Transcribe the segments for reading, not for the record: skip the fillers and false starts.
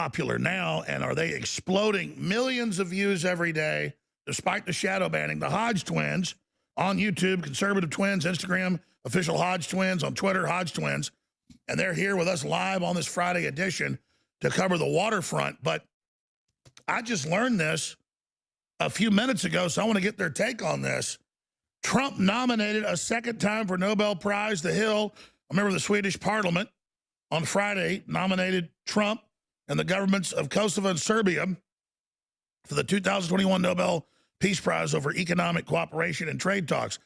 popular now, and are they exploding millions of views every day, despite the shadow banning? The Hodge Twins on YouTube, Conservative Twins, Instagram, official Hodge Twins, on Twitter, Hodge Twins, and they're here with us live on this Friday edition to cover the waterfront. But I just learned this a few minutes ago, so I want to get their take on this. Trump nominated a second time for Nobel Prize. The Hill, a member of the Swedish parliament, on Friday nominated Trump and the governments of Kosovo and Serbia for the 2021 Nobel Peace Prize over economic cooperation and trade talks.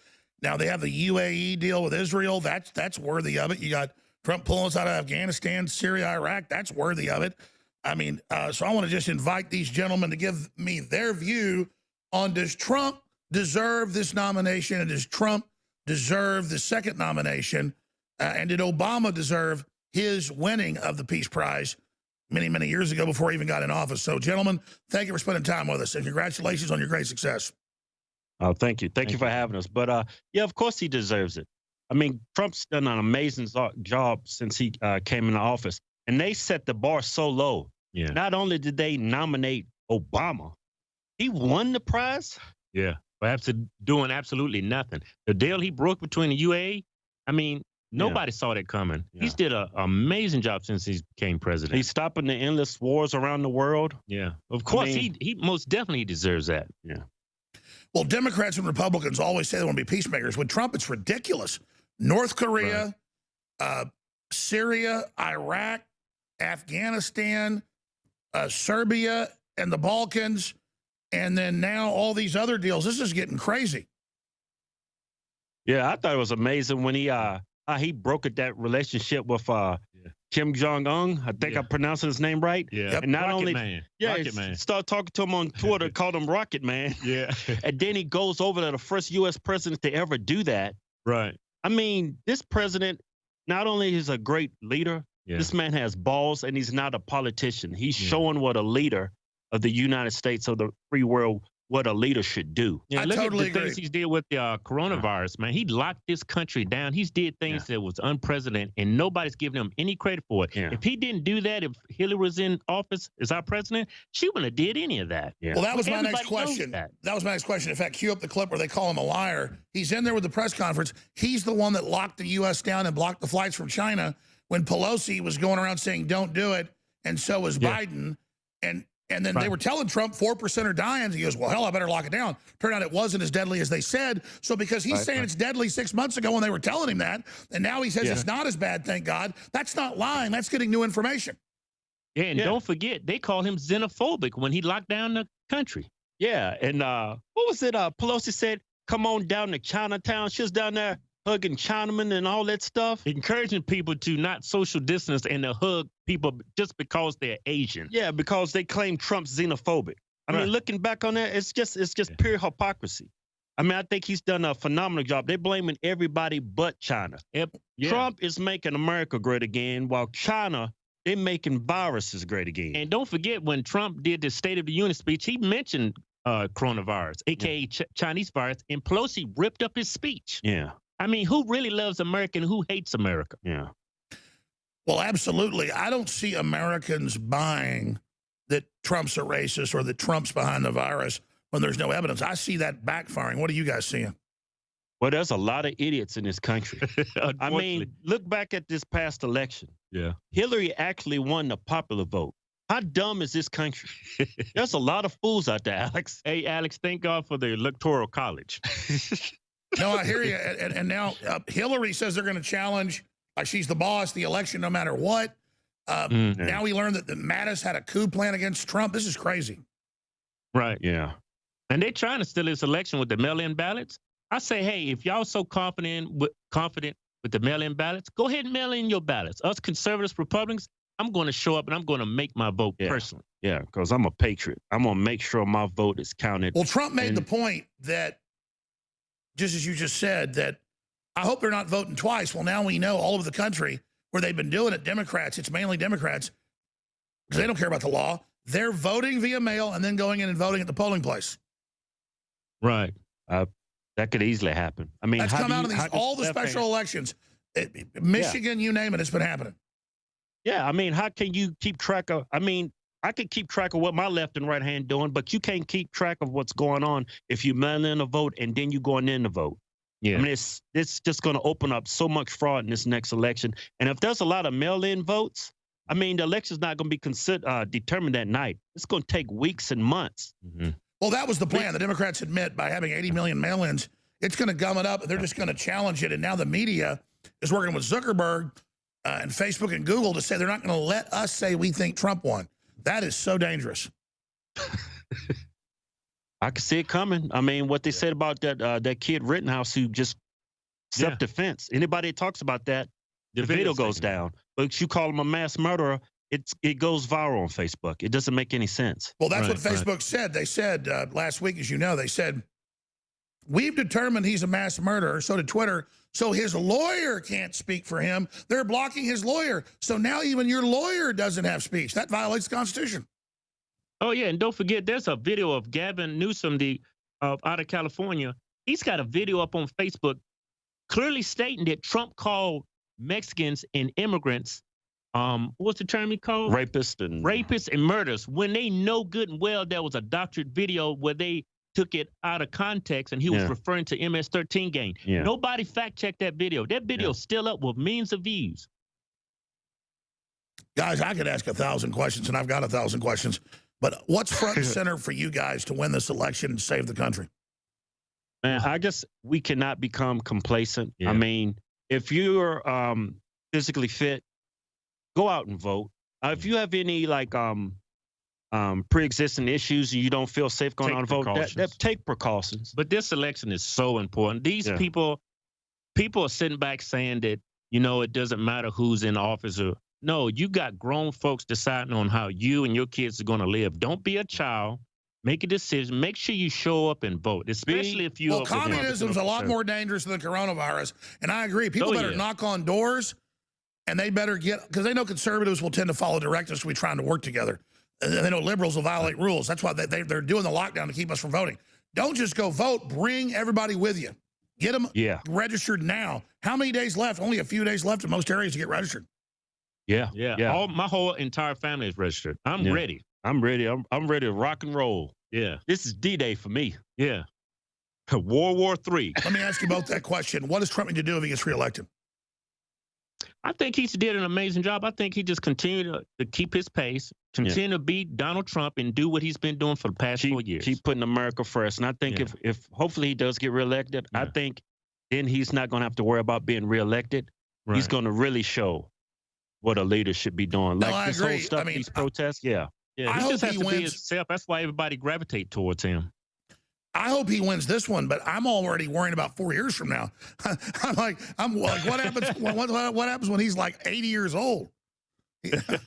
Now, they have the UAE deal with Israel. That's worthy of it. You got Trump pulling us out of Afghanistan, Syria, Iraq. That's worthy of it. I mean, so I want to just invite these gentlemen to give me their view on, does Trump deserve this nomination, and does Trump deserve the second nomination, and did Obama deserve his winning of the Peace Prize many, many years ago before he even got in office? So, gentlemen, thank you for spending time with us, and congratulations on your great success. Oh, thank you. Thank you for having us. But, yeah, of course he deserves it. I mean, Trump's done an amazing job since he came into office, and they set the bar so low. Yeah. Not only did they nominate Obama, he won the prize. Yeah. Perhaps doing absolutely nothing. The deal he broke between the UAE, I mean, nobody saw that coming. Yeah. He's did an amazing job since he became president. He's stopping the endless wars around the world. Yeah. Of course, I mean, he most definitely deserves that. Yeah. Well, Democrats and Republicans always say they want to be peacemakers. With Trump, it's ridiculous. North Korea, Syria, Iraq, Afghanistan, Serbia, and the Balkans, and then now all these other deals. This is getting crazy. Yeah, I thought it was amazing when he brokered that relationship with Kim Jong-un. I think I'm pronouncing his name right. Yeah. And not Rocket only Man. yeah, Rocket Man. Start talking to him on Twitter, called him Rocket Man. Yeah. And then he goes over to the first U.S. president to ever do that. Right. I mean, this president not only is a great leader, this man has balls, and he's not a politician. He's showing what a leader of the United States, of the free world, what a leader should do. Yeah, I look totally at the things agree. he's did with the coronavirus, man. He locked this country down. He's did things that was unprecedented, and nobody's giving him any credit for it. Yeah. If he didn't do that, if Hillary was in office as our president, she wouldn't have did any of that. Yeah. Well, that was my Everybody next knows question. that. That was my next question. In fact, cue up the clip where they call him a liar. He's in there with the press conference. He's the one that locked the U.S. down and blocked the flights from China when Pelosi was going around saying, don't do it, and so was Biden. And then they were telling Trump 4% are dying. He goes, well, hell, I better lock it down. Turned out it wasn't as deadly as they said. So because he's saying it's deadly 6 months ago when they were telling him that, and now he says it's not as bad, thank God, that's not lying. That's getting new information. Yeah, and don't forget, they call him xenophobic when he locked down the country. Yeah, and what was it? Pelosi said, come on down to Chinatown. She was down there hugging Chinamen and all that stuff. Encouraging people to not social distance and to hug people just because they're Asian. Yeah, because they claim Trump's xenophobic. I mean, looking back on that, it's just pure hypocrisy. I mean, I think he's done a phenomenal job. They're blaming everybody but China. Trump is making America great again, while China, they're making viruses great again. And don't forget, when Trump did the State of the Union speech, he mentioned coronavirus, a.k.a. Chinese virus, and Pelosi ripped up his speech. Yeah. I mean, who really loves America and who hates America? Yeah. Well, absolutely. I don't see Americans buying that Trump's a racist or that Trump's behind the virus when there's no evidence. I see that backfiring. What are you guys seeing? Well, there's a lot of idiots in this country. I mean, look back at this past election. Yeah. Hillary actually won the popular vote. How dumb is this country? There's a lot of fools out there, Alex. Hey, Alex, thank God for the Electoral College. No, I hear you. And now Hillary says they're going to challenge, she's the boss, the election no matter what. Now we learned that Mattis had a coup plan against Trump. This is crazy. Right. Yeah. And they're trying to steal this election with the mail-in ballots. I say, hey, if y'all so confident with the mail-in ballots, go ahead and mail in your ballots. Us conservatives, Republicans, I'm going to show up and I'm going to make my vote personally. Yeah, because I'm a patriot. I'm going to make sure my vote is counted. Well, Trump made the point that, just as you just said, that I hope they're not voting twice. Well, now we know all over the country where they've been doing it, Democrats, it's mainly Democrats, because they don't care about the law. They're voting via mail and then going in and voting at the polling place. Right. That could easily happen. I mean, that's come out of all the special elections. Michigan, you name it, it's been happening. Yeah, I mean, how can you keep track of, I mean, I can keep track of what my left and right hand doing, but you can't keep track of what's going on if you mail in a vote and then you going in to vote. Yeah. I mean, it's just going to open up so much fraud in this next election. And if there's a lot of mail-in votes, I mean, the election's not going to be determined that night. It's going to take weeks and months. Mm-hmm. Well, that was the plan. The Democrats admit by having 80 million mail-ins, it's going to gum it up. They're just going to challenge it. And now the media is working with Zuckerberg and Facebook and Google to say they're not going to let us say we think Trump won. That is so dangerous. I can see it coming. I mean, what they said about that kid Rittenhouse who just self-defense. Anybody that talks about that, the video goes down. But you call him a mass murderer, it goes viral on Facebook. It doesn't make any sense. Well, that's what Facebook said. They said last week, as you know, they said, we've determined he's a mass murderer. So did Twitter. So his lawyer can't speak for him. They're blocking his lawyer. So now even your lawyer doesn't have speech. That violates the Constitution. Oh, yeah. And don't forget, there's a video of Gavin Newsom, out of California. He's got a video up on Facebook clearly stating that Trump called Mexicans and immigrants, what's the term he called? Rapists and murderers. When they know good and well there was a doctored video where they took it out of context and he was referring to MS-13 gang. Yeah. Nobody fact-checked that video. That video's still up with millions of views. Guys, I could ask 1,000 questions, and I've got 1,000 questions. But what's front and center for you guys to win this election and save the country? Man, I guess we cannot become complacent. Yeah. I mean, if you're physically fit, go out and vote. If you have any pre-existing issues and you don't feel safe going out and vote, take precautions. But this election is so important. These people are sitting back saying that, it doesn't matter who's in office. No, you got grown folks deciding on how you and your kids are going to live. Don't be a child. Make a decision. Make sure you show up and vote, especially if you. Well, communism is a lot more dangerous than the coronavirus, and I agree. People better knock on doors, and they better because they know conservatives will tend to follow directives. We're trying to work together. And they know liberals will violate rules. That's why they're doing the lockdown to keep us from voting. Don't just go vote. Bring everybody with you. Get them registered now. How many days left? Only a few days left in most areas to get registered. Yeah. My whole entire family is registered. I'm ready. I'm ready. I'm ready to rock and roll. Yeah. This is D-Day for me. Yeah. World War III. Let me ask you both that question. What does Trump need to do if he gets reelected? I think he's did an amazing job. I think he just continued to keep his pace, continue to beat Donald Trump and do what he's been doing for the past 4 years. Keep putting America first. And I think if hopefully he does get reelected, I think then he's not going to have to worry about being reelected. Right. He's going to really show what a leader should be doing. No, like I this agree. whole stuff, these protests, Yeah, I he hope just has he to wins. be himself. That's why everybody gravitate towards him. I hope he wins this one, but I'm already worrying about 4 years from now. I'm like, what happens? What happens when he's like 80 years old?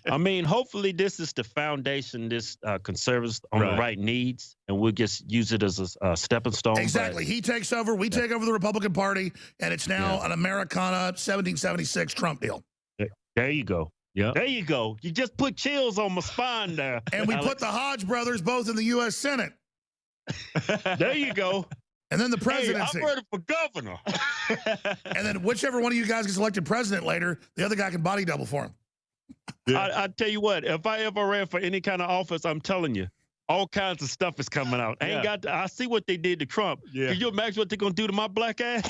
I mean, hopefully this is the foundation this conservatives on the right needs, and we'll just use it as a stepping stone. Exactly. He takes over. We take over the Republican Party, and it's now an Americana 1776 Trump deal. There you go. Yeah. There you go. You just put chills on my spine there. And we put the Hodge brothers both in the U.S. Senate. There you go. And then the presidency. I'm ready for governor. And then whichever one of you guys gets elected president later, the other guy can body double for him. I tell you what, if I ever ran for any kind of office, I'm telling you, all kinds of stuff is coming out. I see what they did to Trump. Yeah. Can you imagine what they're going to do to my black ass?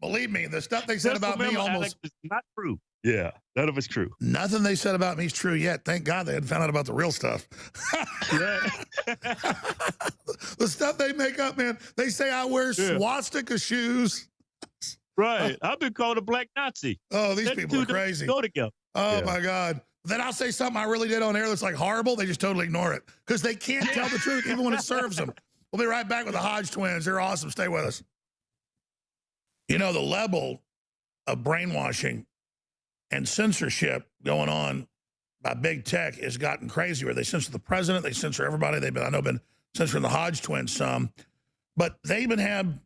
Believe me, the stuff they said about me almost is not true. Yeah, none of it's true. Nothing they said about me is true yet. Thank God they hadn't found out about the real stuff. The stuff they make up, man. They say I wear swastika shoes. Right. I've been called a black Nazi. Oh, these people are crazy. Go together. Oh, my God. Then I'll say something I really did on air that's like horrible. They just totally ignore it because they can't tell the truth even when it serves them. We'll be right back with the Hodge Twins. They're awesome. Stay with us. You know, the level of brainwashing and censorship going on by big tech has gotten crazy where they censor the president, they censor everybody. They've been censoring the Hodge Twins some, but they even have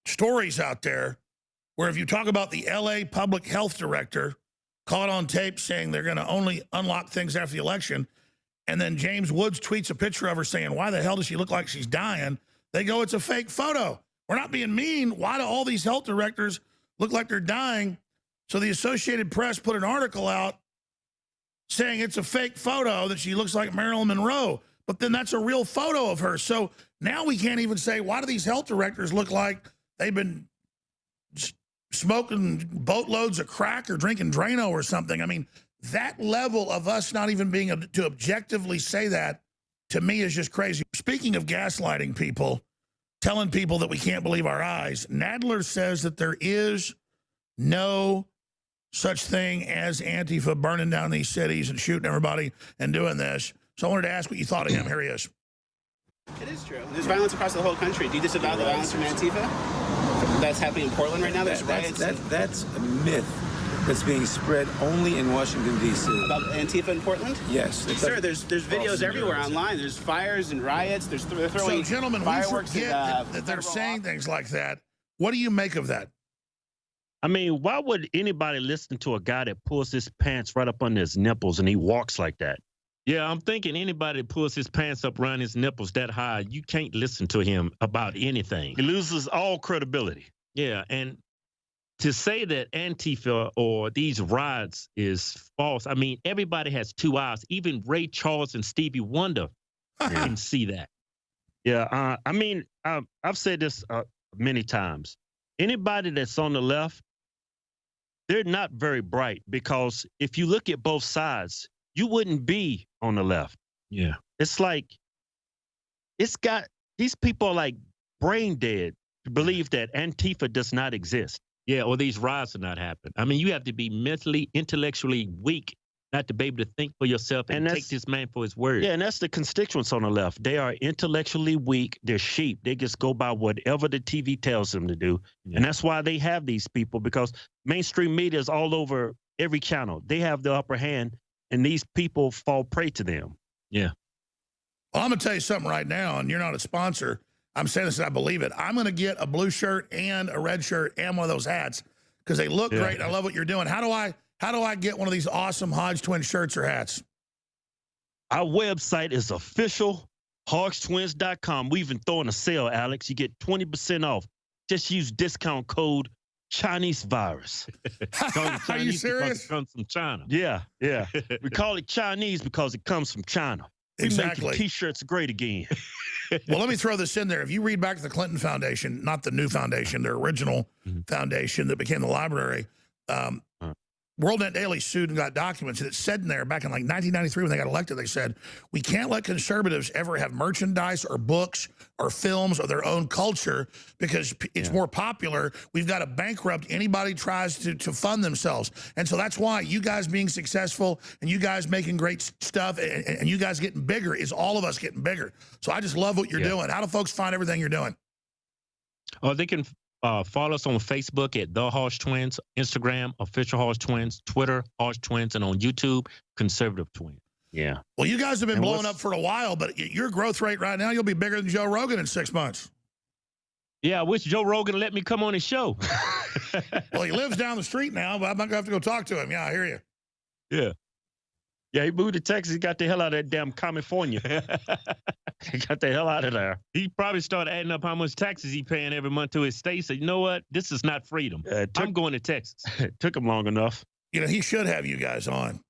stories out there where if you talk about the LA public health director caught on tape saying they're going to only unlock things after the election, and then James Woods tweets a picture of her saying, why the hell does she look like she's dying? They go, it's a fake photo. We're not being mean. Why do all these health directors look like they're dying? So the Associated Press put an article out saying it's a fake photo, that she looks like Marilyn Monroe. But then that's a real photo of her. So now we can't even say, why do these health directors look like they've been smoking boatloads of crack or drinking Drano or something? I mean, that level of us not even being able to objectively say that, to me, is just crazy. Speaking of gaslighting people, telling people that we can't believe our eyes, Nadler says that there is no such thing as Antifa burning down these cities and shooting everybody and doing this. So I wanted to ask what you thought of him. Here he is. It is true. There's violence across the whole country. Do you disavow the violence from Antifa that's happening in Portland right now? There's riots. That's a myth that's being spread only in Washington, D.C. About Antifa in Portland? Yes. Sir, there's videos everywhere online. There's fires and riots. They're throwing so, gentlemen, fireworks. We forget that they're saying things like that. What do you make of that? I mean, why would anybody listen to a guy that pulls his pants right up under his nipples and he walks like that? Yeah, I'm thinking anybody that pulls his pants up around his nipples that high, you can't listen to him about anything. He loses all credibility. Yeah, and to say that Antifa or these riots is false, I mean, everybody has two eyes. Even Ray Charles and Stevie Wonder can see that. Yeah, I mean, I've said this many times. Anybody that's on the left, they're not very bright, because if you look at both sides, you wouldn't be on the left. Yeah. It's like, these people are like brain dead to believe that Antifa does not exist. Yeah, or these riots are not happening. I mean, you have to be mentally, intellectually weak not to be able to think for yourself and take this man for his word. Yeah, and that's the constituents on the left. They are intellectually weak. They're sheep. They just go by whatever the TV tells them to do. Yeah. And that's why they have these people, because mainstream media is all over every channel. They have the upper hand, and these people fall prey to them. Yeah. Well, I'm going to tell you something right now, and you're not a sponsor. I'm saying this, and I believe it. I'm going to get a blue shirt and a red shirt and one of those hats, because they look great. And I love what you're doing. How do I get one of these awesome Hodge Twin shirts or hats? Our website is official HodgesTwins.com. We've been throwing a sale, Alex. You get 20% off. Just use discount code Chinese virus. Are you serious? It comes from China. Yeah, yeah. We call it Chinese because it comes from China. Exactly. We're making T-shirts great again. Well, let me throw this in there. If you read back to the Clinton Foundation, not the new foundation, their original foundation that became the library, WorldNet Daily sued and got documents, and it said in there back in like 1993 when they got elected, they said, we can't let conservatives ever have merchandise or books or films or their own culture because it's more popular. We've got to bankrupt anybody who tries to fund themselves. And so that's why you guys being successful and you guys making great stuff and you guys getting bigger is all of us getting bigger. So I just love what you're doing. How do folks find everything you're doing? Oh, they can follow us on Facebook at The Hodge Twins, Instagram, Official Hodge Twins, Twitter, Hodge Twins, and on YouTube, Conservative Twins. Yeah. Well, you guys have been blowing up for a while, but your growth rate right now, you'll be bigger than Joe Rogan in 6 months. Yeah, I wish Joe Rogan let me come on his show. Well, he lives down the street now, but I'm not going to have to go talk to him. Yeah, I hear you. Yeah. Yeah, he moved to Texas. He got the hell out of that damn California. He got the hell out of there. He probably started adding up how much taxes he paying every month to his state. Said, you know what? This is not freedom. I'm going to Texas. It took him long enough. You know, he should have you guys on.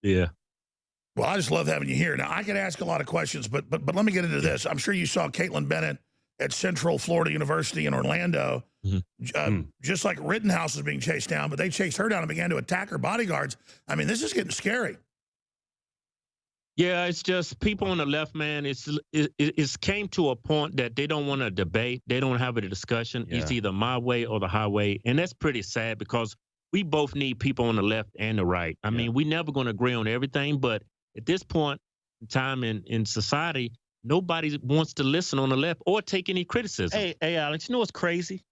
Yeah. Well, I just love having you here. Now, I could ask a lot of questions, but let me get into this. I'm sure you saw Caitlin Bennett at Central Florida University in Orlando. Just like Rittenhouse was being chased down, but they chased her down and began to attack her bodyguards. I mean, this is getting scary. Yeah, it's just people on the left, man. It's came to a point that they don't want to debate. They don't have a discussion. Yeah. It's either my way or the highway. And that's pretty sad because we both need people on the left and the right. I mean, we're never going to agree on everything, but at this point in time in society, nobody wants to listen on the left or take any criticism. Hey, Alex, you know what's crazy?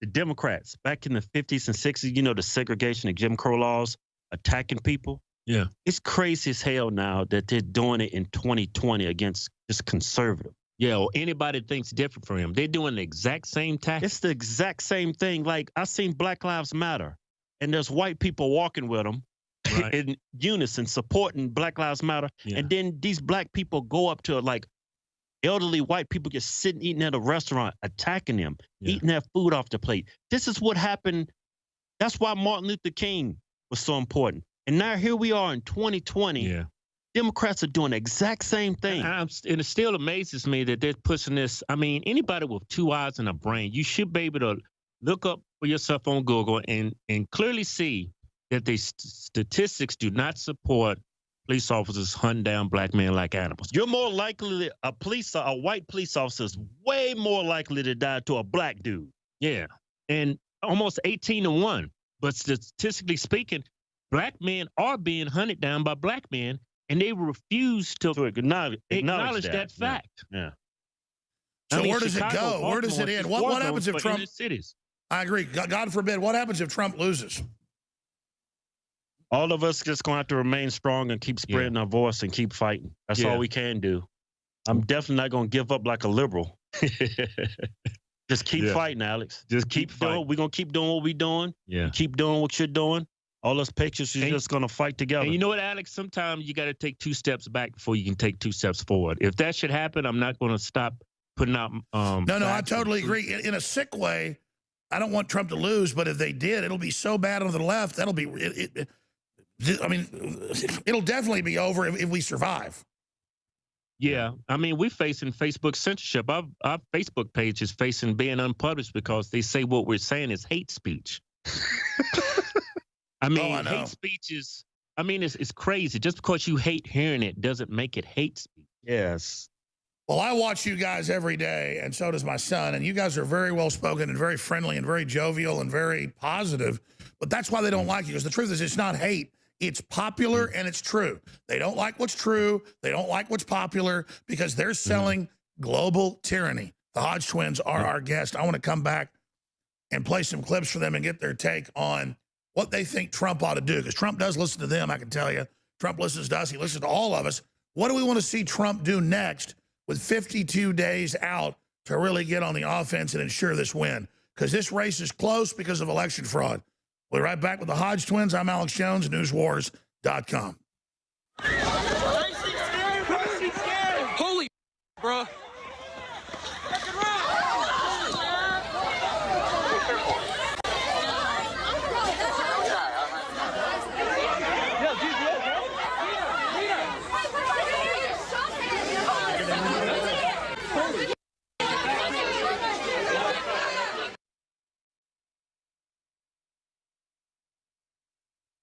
The Democrats, back in the 50s and 60s, you know, the segregation and Jim Crow laws, attacking people. Yeah. It's crazy as hell now that they're doing it in 2020 against just conservative. Yeah, or anybody that thinks different from him. They're doing the exact same tactic. It's the exact same thing. Like, I seen Black Lives Matter, and there's white people walking with them in unison, supporting Black Lives Matter. Yeah. And then these black people go up to, like, elderly white people just sitting, eating at a restaurant, attacking them, eating their food off the plate. This is what happened. That's why Martin Luther King was so important. And now here we are in 2020. Yeah. Democrats are doing the exact same thing. And it still amazes me that they're pushing this. I mean, anybody with 2 eyes and a brain, you should be able to look up for yourself on Google and clearly see that the statistics do not support police officers hunting down black men like animals. You're more likely, a white police officer is way more likely to die to a black dude. Yeah. And almost 18-1. But statistically speaking, black men are being hunted down by black men, and they refuse to acknowledge that fact. Yeah. So where does it go? Where does it end? What happens if Trump? Cities. I agree. God forbid. What happens if Trump loses? All of us just going to have to remain strong and keep spreading our voice and keep fighting. That's all we can do. I'm definitely not going to give up like a liberal. Just keep fighting, Alex. Just keep fighting. We're going to keep doing what we're doing. Yeah. Keep doing what you're doing. All us pictures, you're just going to fight together. And you know what, Alex? Sometimes you got to take 2 steps back before you can take 2 steps forward. If that should happen, I'm not going to stop putting out. No, I totally agree. In a sick way, I don't want Trump to lose, but if they did, it'll be so bad on the left. That'll be, I mean, it'll definitely be over if we survive. Yeah. I mean, we're facing Facebook censorship. Our Facebook page is facing being unpublished because they say what we're saying is hate speech. I mean, hate speech is, I mean, it's crazy. Just because you hate hearing it doesn't make it hate speech. Yes. Well, I watch you guys every day, and so does my son, and you guys are very well-spoken and very friendly and very jovial and very positive, but that's why they don't like you, because the truth is it's not hate. It's popular and it's true. They don't like what's true. They don't like what's popular because they're selling global tyranny. The Hodge Twins are our guest. I want to come back and play some clips for them and get their take on what they think Trump ought to do, because Trump does listen to them, I can tell you. Trump listens to us. He listens to all of us. What do we want to see Trump do next with 52 days out to really get on the offense and ensure this win? Because this race is close because of election fraud. We'll be right back with the Hodge Twins. I'm Alex Jones, newswars.com. Holy bro.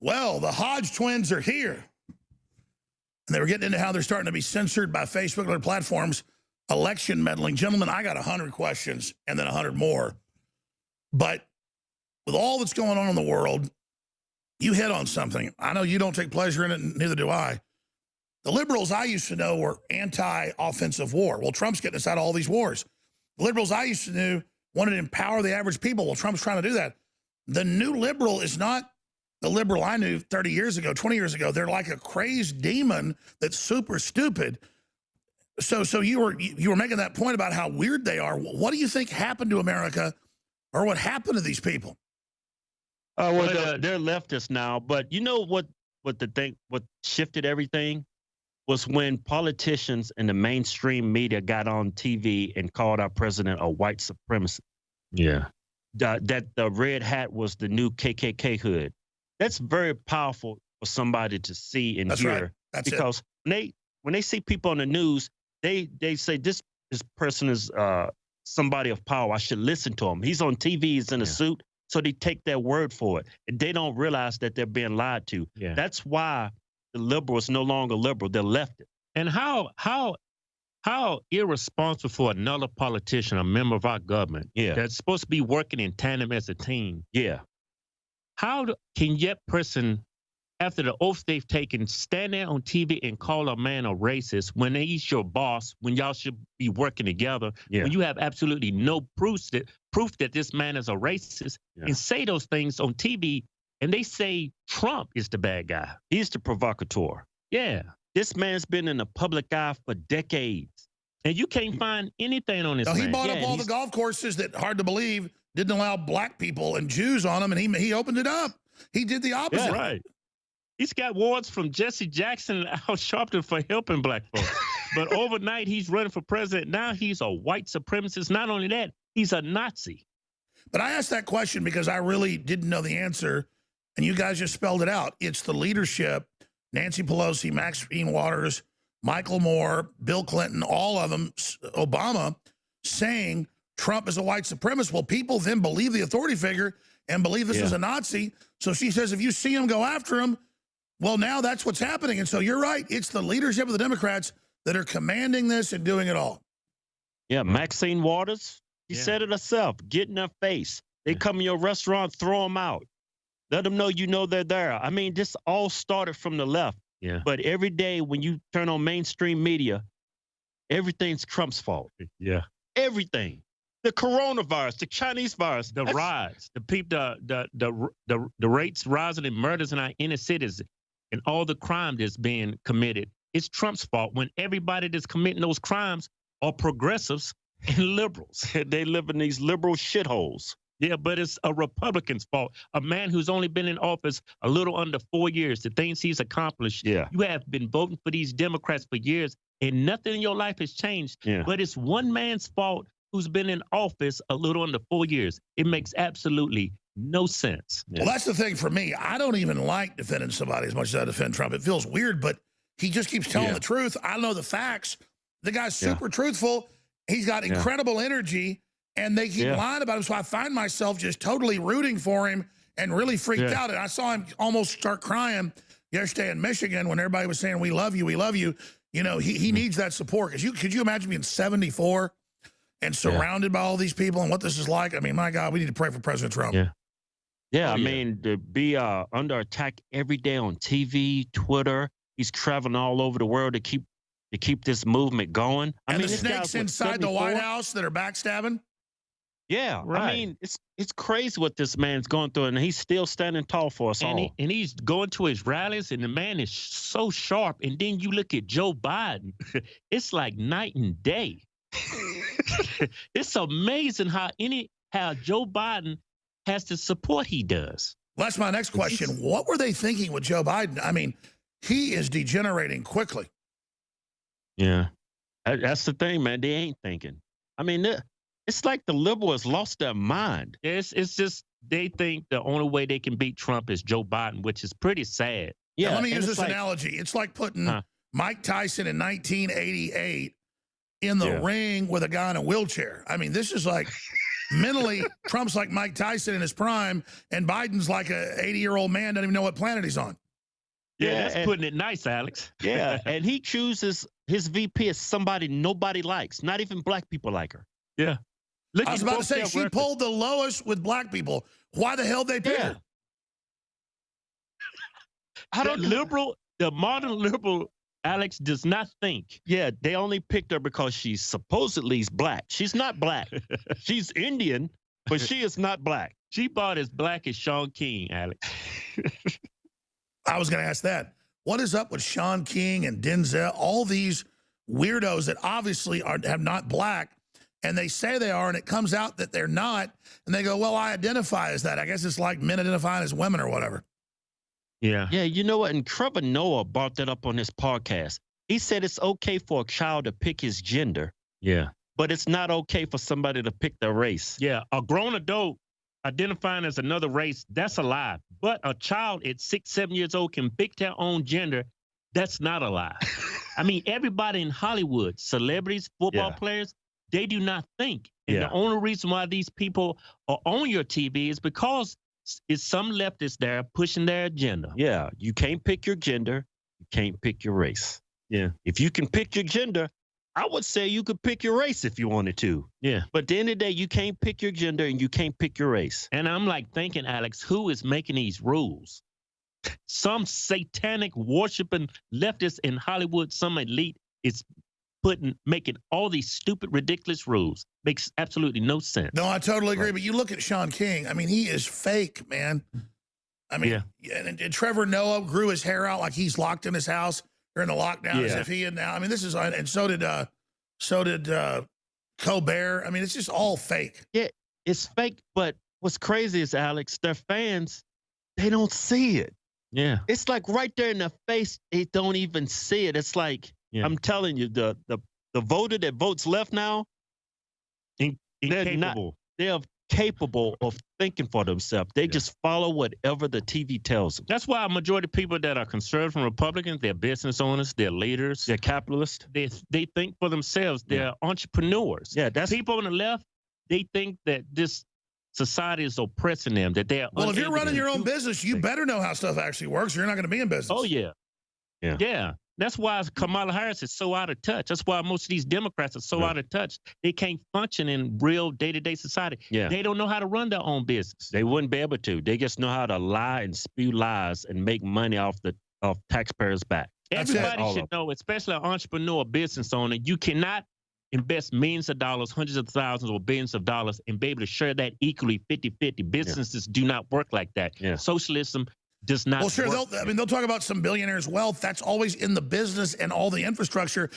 Well, the Hodge Twins are here. And they were getting into how they're starting to be censored by Facebook and other platforms, election meddling. Gentlemen, I got 100 questions and then 100 more. But with all that's going on in the world, you hit on something. I know you don't take pleasure in it, and neither do I. The liberals I used to know were anti-offensive war. Well, Trump's getting us out of all these wars. The liberals I used to know wanted to empower the average people. Well, Trump's trying to do that. The new liberal is not the liberal I knew 30 years ago, 20 years ago. They're like a crazed demon that's super stupid. So you were making that point about how weird they are. What do you think happened to America, or what happened to these people? Well, they're leftists now, but you know what shifted everything was when politicians and the mainstream media got on TV and called our president a white supremacist. Yeah. That the red hat was the new KKK hood. That's very powerful for somebody to see and hear. Right. That's because when they see people on the news, they say this person is somebody of power. I should listen to him. He's on TV. He's in a suit. So they take their word for it. And they don't realize that they're being lied to. Yeah. That's why the liberal is no longer liberal. They're lefted. And how irresponsible for another politician, a member of our government, that's supposed to be working in tandem as a team. Yeah. How can that person, after the oath they've taken, stand there on TV and call a man a racist when he's your boss, when y'all should be working together, when you have absolutely no proof that this man is a racist, and say those things on TV, and they say Trump is the bad guy. He's the provocateur. Yeah. This man's been in the public eye for decades. And you can't find anything on this man. He bought up all the golf courses that, hard to believe, didn't allow black people and Jews on them, and he opened it up. He did the opposite. Yeah, right. He's got awards from Jesse Jackson and Al Sharpton for helping black folks. But overnight, he's running for president. Now he's a white supremacist. Not only that, he's a Nazi. But I asked that question because I really didn't know the answer. And you guys just spelled it out. It's the leadership, Nancy Pelosi, Maxine Waters, Michael Moore, Bill Clinton, all of them, Obama, saying Trump is a white supremacist. Well, people then believe the authority figure and believe this is a Nazi. So she says, if you see him, go after him. Well, now that's what's happening. And so you're right. It's the leadership of the Democrats that are commanding this and doing it all. Yeah, Maxine Waters, she said it herself. Get in their face. They come in your restaurant, throw them out. Let them know you know they're there. I mean, this all started from the left. Yeah. But every day when you turn on mainstream media, everything's Trump's fault. Yeah. Everything. The coronavirus, the Chinese virus, The rise, the rates rising in murders in our inner cities, and all the crime that's being committed. It's Trump's fault when everybody that's committing those crimes are progressives and liberals. They live in these liberal shitholes. Yeah, but it's a Republican's fault. A man who's only been in office a little under 4 years, the things he's accomplished. Yeah. You have been voting for these Democrats for years, and nothing in your life has changed. Yeah. But it's one man's fault who's been in office a little under 4 years. It makes absolutely no sense. Well, that's the thing for me. I don't even like defending somebody as much as I defend Trump. It feels weird, but he just keeps telling the truth. I know the facts. The guy's super truthful. He's got incredible energy, and they keep lying about him. So I find myself just totally rooting for him and really freaked out. And I saw him almost start crying yesterday in Michigan when everybody was saying, we love you, we love you. You know, he needs that support. Could you imagine being 74 and surrounded by all these people and what this is like? I mean, my God, we need to pray for President Trump. Yeah, I mean, to be under attack every day on TV, Twitter. He's traveling all over the world to keep this movement going. I mean, the snakes inside the White House that are backstabbing. Yeah, right. I mean, it's crazy what this man's going through, and he's still standing tall for us all. And he's going to his rallies, and the man is so sharp. And then you look at Joe Biden, it's like night and day. It's amazing how Joe Biden has the support he does. Well, that's my next question. What were they thinking with Joe Biden? I mean, he is degenerating quickly. Yeah, that's the thing, man. They ain't thinking. I mean, it's like the liberals lost their mind. It's just they think the only way they can beat Trump is Joe Biden, which is pretty sad. Yeah, now, let me use this analogy. It's like putting Mike Tyson in 1988 in the ring with a guy in a wheelchair. I mean, this is like mentally, Trump's like Mike Tyson in his prime, and Biden's like a 80-year-old man, doesn't even know what planet he's on. Yeah, that's putting it nice, Alex. Yeah, and he chooses his VP as somebody nobody likes. Not even black people like her. Yeah. I was about to say, she pulled the lowest with black people. Why the hell they pick her? The modern liberal, Alex, does not think. Yeah, they only picked her because she's supposedly black. She's not black. She's Indian, but she is not black. She bought as black as Sean King, Alex. I was going to ask that. What is up with Sean King and Denzel, all these weirdos that obviously have not black, and they say they are, and it comes out that they're not, and they go, well, I identify as that. I guess it's like men identifying as women or whatever. Yeah. Yeah, you know what? And Trevor Noah brought that up on his podcast. He said it's okay for a child to pick his gender. Yeah. But it's not okay for somebody to pick their race. Yeah, a grown adult identifying as another race, that's a lie. But a child at 6, 7 years old can pick their own gender. That's not a lie. I mean, everybody in Hollywood, celebrities, football players, they do not think. And the only reason why these people are on your TV is because it's some leftists there pushing their agenda. Yeah, you can't pick your gender. You can't pick your race. Yeah. If you can pick your gender, I would say you could pick your race if you wanted to. Yeah. But at the end of the day, you can't pick your gender and you can't pick your race. And I'm like thinking, Alex, who is making these rules? Some satanic worshiping leftists in Hollywood, some elite is making all these stupid, ridiculous rules. Makes absolutely no sense. No, I totally agree. But you look at Sean King. I mean, he is fake, man. I mean, and Trevor Noah grew his hair out like he's locked in his house during the lockdown as if he had now. I mean, this is, and so did Colbert. I mean, it's just all fake. Yeah, it's fake. But what's crazy is, Alex, their fans, they don't see it. Yeah. It's like right there in their face, they don't even see it. It's like, I'm telling you, the voter that votes left now, incapable. They're capable of thinking for themselves. They just follow whatever the TV tells them. That's why a majority of people that are conservative and Republicans, they're business owners, they're leaders, They're capitalists. they think for themselves. They're entrepreneurs. Yeah, that's People on the left. They think that this society is oppressing them. That they're Well, if you're unable running to your own do business, you better know how stuff actually works, or you're not going to be in business. Oh yeah. Yeah. That's why Kamala Harris is so out of touch. That's why most of these Democrats are so out of touch. They can't function in real day-to-day society. Yeah. They don't know how to run their own business. They wouldn't be able to. They just know how to lie and spew lies and make money off taxpayers' back. That's it. Everybody All should of know, especially an entrepreneur, business owner, you cannot invest millions of dollars, hundreds of thousands, or billions of dollars and be able to share that equally 50-50. Businesses do not work like that. Yeah. Socialism does not Well, sure, work. they'll talk about some billionaires' wealth. That's always in the business and all the infrastructure.